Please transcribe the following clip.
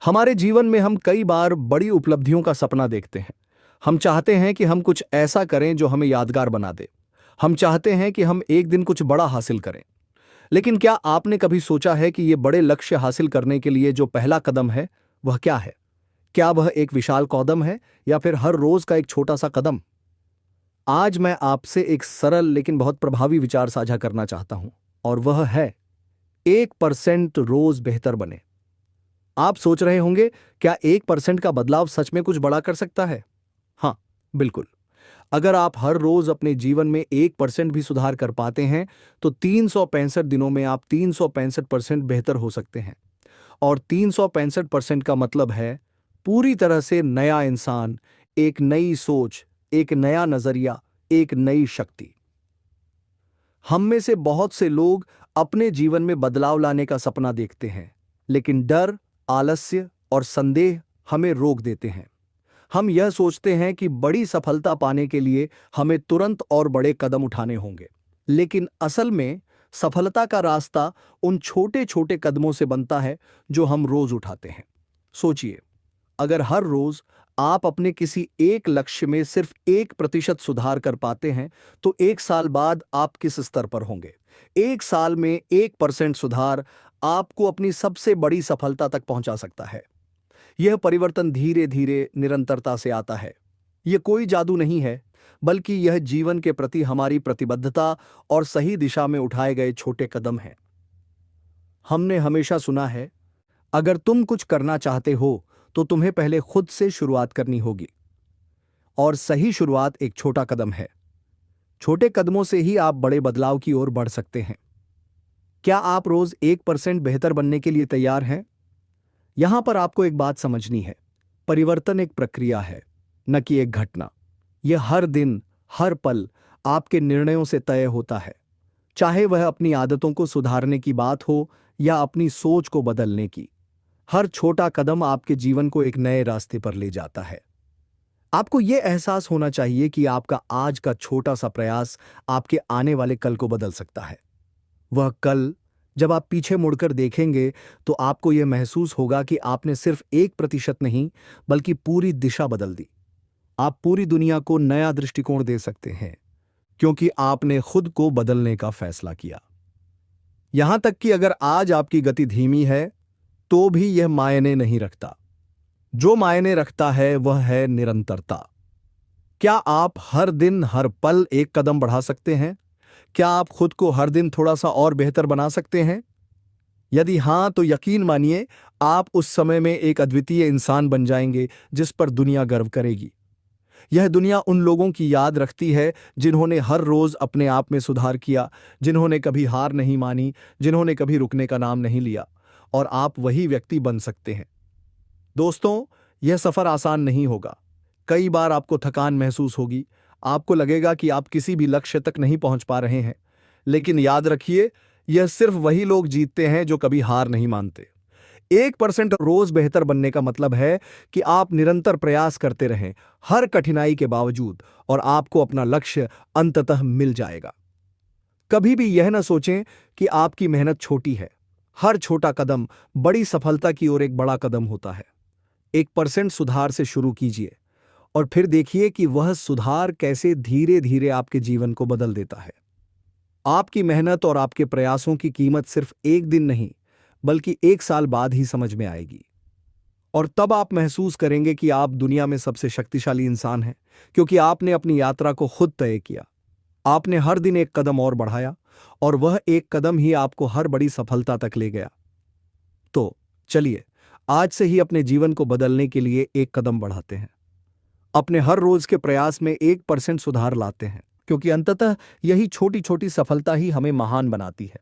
हमारे जीवन में हम कई बार बड़ी उपलब्धियों का सपना देखते हैं। हम चाहते हैं कि हम कुछ ऐसा करें जो हमें यादगार बना दे। हम चाहते हैं कि हम एक दिन कुछ बड़ा हासिल करें। लेकिन क्या आपने कभी सोचा है कि ये बड़े लक्ष्य हासिल करने के लिए जो पहला कदम है, वह क्या है? क्या वह एक विशाल कदम है या फिर हर रोज का एक छोटा सा कदम? आज मैं आपसे एक सरल लेकिन बहुत प्रभावी विचार साझा करना चाहता हूं, और वह है 1% रोज बेहतर बने। आप सोच रहे होंगे, क्या 1% का बदलाव सच में कुछ बड़ा कर सकता है? हाँ, बिल्कुल। अगर आप हर रोज अपने जीवन में 1% भी सुधार कर पाते हैं, तो 365 दिनों में आप 365% बेहतर हो सकते हैं। और 365% का मतलब है पूरी तरह से नया इंसान, एक नई सोच, एक नया नजरिया, एक नई शक्ति। हम में से बहुत से लोग अपने जीवन में बदलाव लाने का सपना देखते हैं, लेकिन डर, आलस्य और संदेह हमें रोक देते हैं। हम यह सोचते हैं कि बड़ी सफलता पाने के लिए हमें तुरंत और बड़े कदम उठाने होंगे। लेकिन असल में सफलता का रास्ता उन छोटे छोटे कदमों से बनता है जो हम रोज उठाते हैं। सोचिए, अगर हर रोज आप अपने किसी एक लक्ष्य में सिर्फ 1% सुधार कर पाते हैं, तो 1 साल बाद आप किस स्तर पर होंगे? 1 साल में 1% सुधार आपको अपनी सबसे बड़ी सफलता तक पहुंचा सकता है। यह परिवर्तन धीरे धीरे निरंतरता से आता है। यह कोई जादू नहीं है, बल्कि यह जीवन के प्रति हमारी प्रतिबद्धता और सही दिशा में उठाए गए छोटे कदम हैं। हमने हमेशा सुना है, अगर तुम कुछ करना चाहते हो तो तुम्हें पहले खुद से शुरुआत करनी होगी। और सही शुरुआत एक छोटा कदम है। छोटे कदमों से ही आप बड़े बदलाव की ओर बढ़ सकते हैं। क्या आप रोज 1% बेहतर बनने के लिए तैयार हैं? यहां पर आपको एक बात समझनी है। परिवर्तन एक प्रक्रिया है, न कि एक घटना। यह हर दिन, हर पल आपके निर्णयों से तय होता है। चाहे वह अपनी आदतों को सुधारने की बात हो या अपनी सोच को बदलने की। हर छोटा कदम आपके जीवन को एक नए रास्ते पर ले जाता है। आपको यह एहसास होना चाहिए कि आपका आज का छोटा सा प्रयास आपके आने वाले कल को बदल सकता है। वह कल जब आप पीछे मुड़कर देखेंगे, तो आपको यह महसूस होगा कि आपने सिर्फ 1% नहीं, बल्कि पूरी दिशा बदल दी। आप पूरी दुनिया को नया दृष्टिकोण दे सकते हैं, क्योंकि आपने खुद को बदलने का फैसला किया। यहां तक कि अगर आज आपकी गति धीमी है, तो भी यह मायने नहीं रखता। जो मायने रखता है वह है निरंतरता। क्या आप हर दिन, हर पल एक कदम बढ़ा सकते हैं? क्या आप खुद को हर दिन थोड़ा सा और बेहतर बना सकते हैं? यदि हां, तो यकीन मानिए, आप उस समय में एक अद्वितीय इंसान बन जाएंगे जिस पर दुनिया गर्व करेगी। यह दुनिया उन लोगों की याद रखती है जिन्होंने हर रोज अपने आप में सुधार किया, जिन्होंने कभी हार नहीं मानी, जिन्होंने कभी रुकने का नाम नहीं लिया। और आप वही व्यक्ति बन सकते हैं। दोस्तों, यह सफर आसान नहीं होगा। कई बार आपको थकान महसूस होगी। आपको लगेगा कि आप किसी भी लक्ष्य तक नहीं पहुंच पा रहे हैं। लेकिन याद रखिए, यह सिर्फ वही लोग जीतते हैं जो कभी हार नहीं मानते। 1% रोज बेहतर बनने का मतलब है कि आप निरंतर प्रयास करते रहें, हर कठिनाई के बावजूद, और आपको अपना लक्ष्य अंततः मिल जाएगा। कभी भी यह न सोचें कि आपकी मेहनत छोटी है। हर छोटा कदम बड़ी सफलता की ओर एक बड़ा कदम होता है। 1% सुधार से शुरू कीजिए, और फिर देखिए कि वह सुधार कैसे धीरे धीरे आपके जीवन को बदल देता है। आपकी मेहनत और आपके प्रयासों की कीमत सिर्फ एक दिन नहीं, बल्कि 1 साल बाद ही समझ में आएगी। और तब आप महसूस करेंगे कि आप दुनिया में सबसे शक्तिशाली इंसान हैं, क्योंकि आपने अपनी यात्रा को खुद तय किया। आपने हर दिन एक कदम और बढ़ाया, और वह एक कदम ही आपको हर बड़ी सफलता तक ले गया। तो चलिए, आज से ही अपने जीवन को बदलने के लिए एक कदम बढ़ाते हैं। अपने हर रोज के प्रयास में 1% सुधार लाते हैं, क्योंकि अंततः यही छोटी छोटी सफलता ही हमें महान बनाती है।